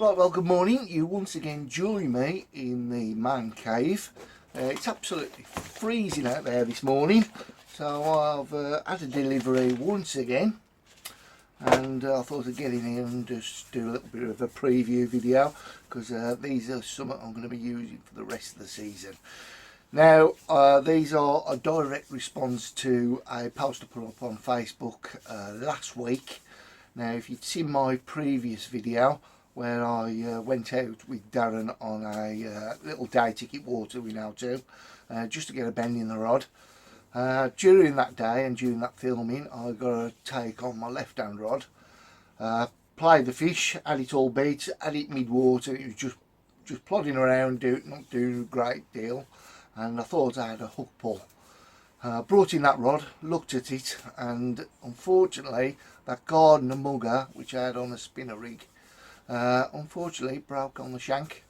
Right, well, good morning. You once again join me in the man cave. It's absolutely freezing out there this morning, so I've had a delivery once again, and I thought I'd get in here and just do a little bit of a preview video, because these are something I'm going to be using for the rest of the season. Now, these are a direct response to a post I put up on Facebook last week. Now, if you'd seen my previous video where I went out with Darren on a little day ticket water we now do, just to get a bend in the rod. During that day and during that filming, I got a take on my left hand rod, played the fish, had it all beat, had it mid water. It was just plodding around, not doing a great deal, and I thought I had a hook pull. Brought in that rod, looked at it, and unfortunately that Gardner mugger which I had on a spinner rig unfortunately broke on the shank.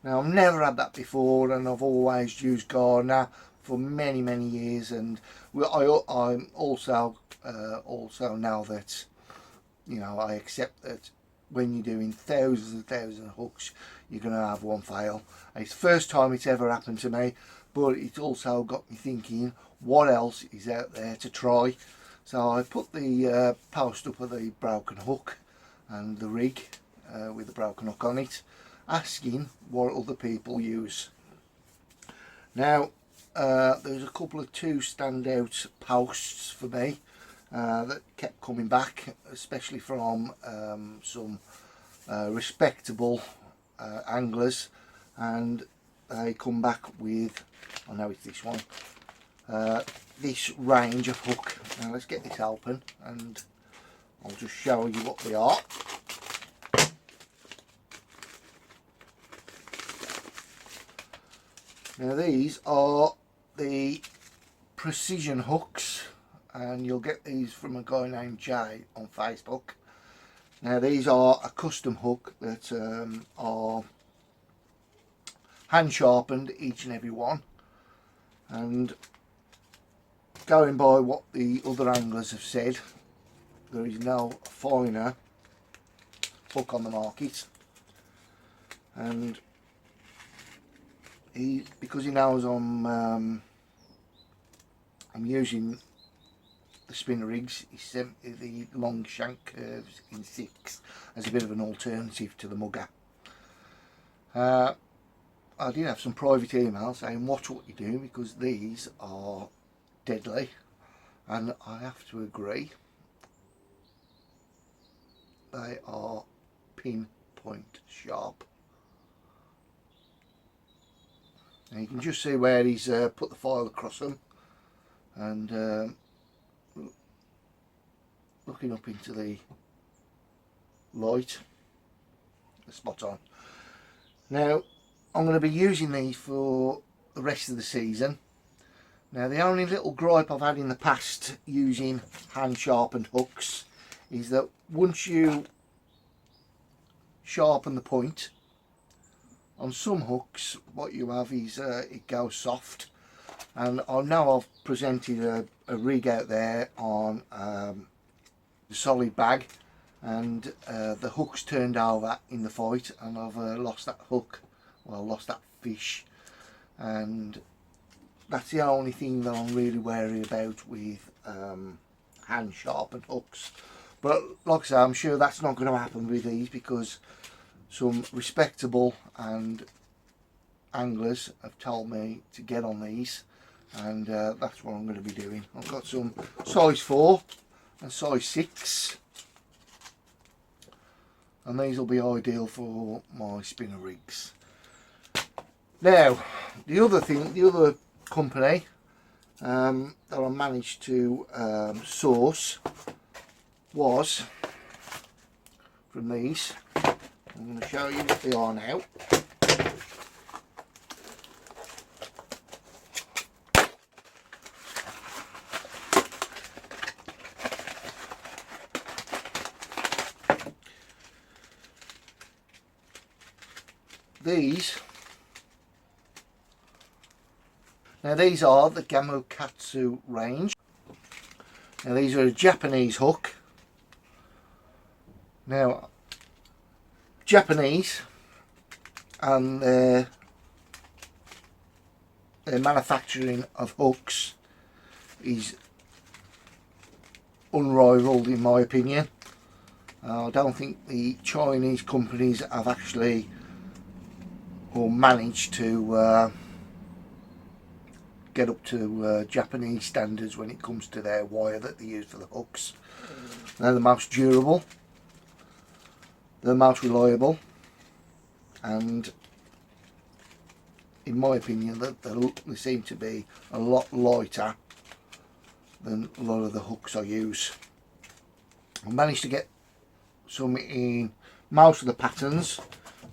Now, I've never had that before, and I've always used Gardner for many years, and I'm also now that, you know, I accept that when you're doing thousands and thousands of hooks, you're going to have one fail. It's the first time it's ever happened to me, but it's also got me thinking, what else is out there to try? So I put the post up of the broken hook and the rig with the broken hook on it, asking what other people use. Now, there's a couple of two standout posts for me that kept coming back, especially from some respectable anglers, and they come back with, I know it's this one, this range of hook. Now let's get this open and I'll just show you what they are. Now, these are the precision hooks, and you'll get these from a guy named Jay on Facebook. Now, these are a custom hook that are hand sharpened, each and every one, and going by what the other anglers have said, there is no finer hook on the market, and because he knows I'm using the spinner rigs, he sent me the long shank curves in 6 as a bit of an alternative to the mugger. I did have some private emails saying watch what you do, because these are deadly, and I have to agree, they are pinpoint sharp. And you can just see where he's put the file across them, and looking up into the light, they're spot on. Now, I'm going to be using these for the rest of the season. Now, the only little gripe I've had in the past using hand sharpened hooks is that once you sharpen the point, on some hooks what you have is it goes soft, and I know I've presented a rig out there on the solid bag, and the hook's turned over in the fight, and I've lost that hook, well, lost that fish, and that's the only thing that I'm really wary about with hand sharpened hooks. But like I say, I'm sure that's not going to happen with these, because some respectable and anglers have told me to get on these, and that's what I'm going to be doing. I've got some size 4 and size 6, and these will be ideal for my spinner rigs. Now, the other company that I managed to source was from these. I'm going to show you what they are now. These are the Gamakatsu range. Now, these are a Japanese hook. Now, Japanese, and their manufacturing of hooks is unrivaled in my opinion. I don't think the Chinese companies have actually or managed to get up to Japanese standards when it comes to their wire that they use for the hooks. They're the most durable, they're the most reliable, and in my opinion that they seem to be a lot lighter than a lot of the hooks I use. I managed to get some in most of the patterns.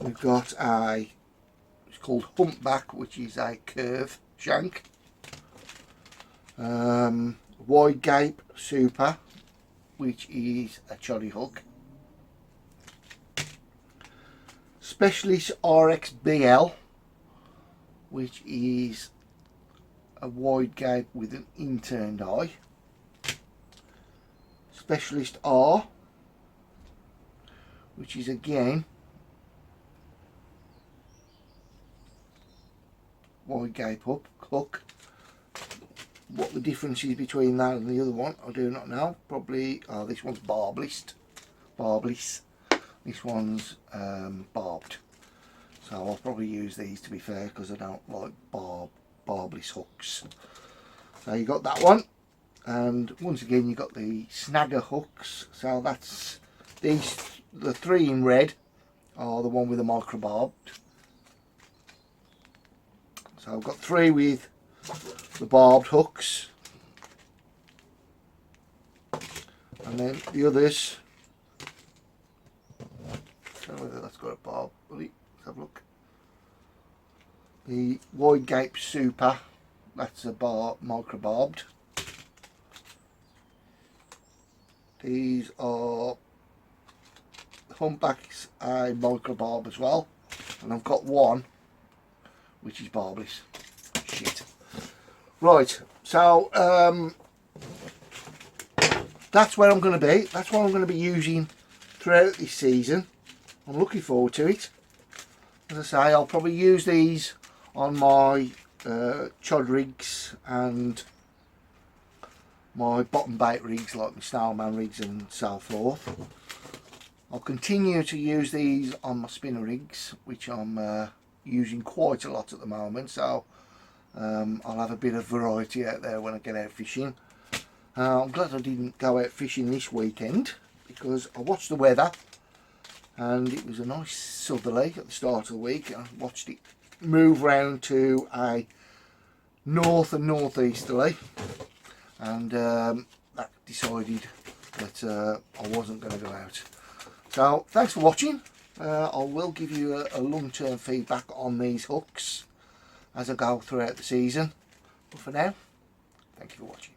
We've got it's called humpback, which is a curve shank, wide gape super, which is a cholly hook, Specialist RXBL, which is a wide gape with an inturned eye, Specialist R, which is again wide gape hook. What the difference is between that and the other one I do not know. Probably this one's barbless. This one's barbed, so I'll probably use these, to be fair, because I don't like barbless hooks. So you got that one, and once again you got the snagger hooks. So that's these, the three in red are the one with the micro barbed. So I've got three with the barbed hooks, and then the others, I don't know whether that's got a barb. Let's have a look. The wide gape super, that's a micro barbed. These are humpbacks, a micro barb as well, and I've got one which is barbless. Shit. Right, so that's where I'm going to be. That's what I'm going to be using throughout this season. I'm looking forward to it. As I say, I'll probably use these on my chod rigs and my bottom bait rigs, like my snowman rigs and so forth. I'll continue to use these on my spinner rigs, which I'm using quite a lot at the moment, so I'll have a bit of variety out there when I get out fishing. I'm glad I didn't go out fishing this weekend, because I watched the weather and it was a nice southerly at the start of the week. I watched it move round to a north and northeasterly, and that decided that I wasn't going to go out. So thanks for watching. I will give you a long-term feedback on these hooks as I go throughout the season, but for now, thank you for watching.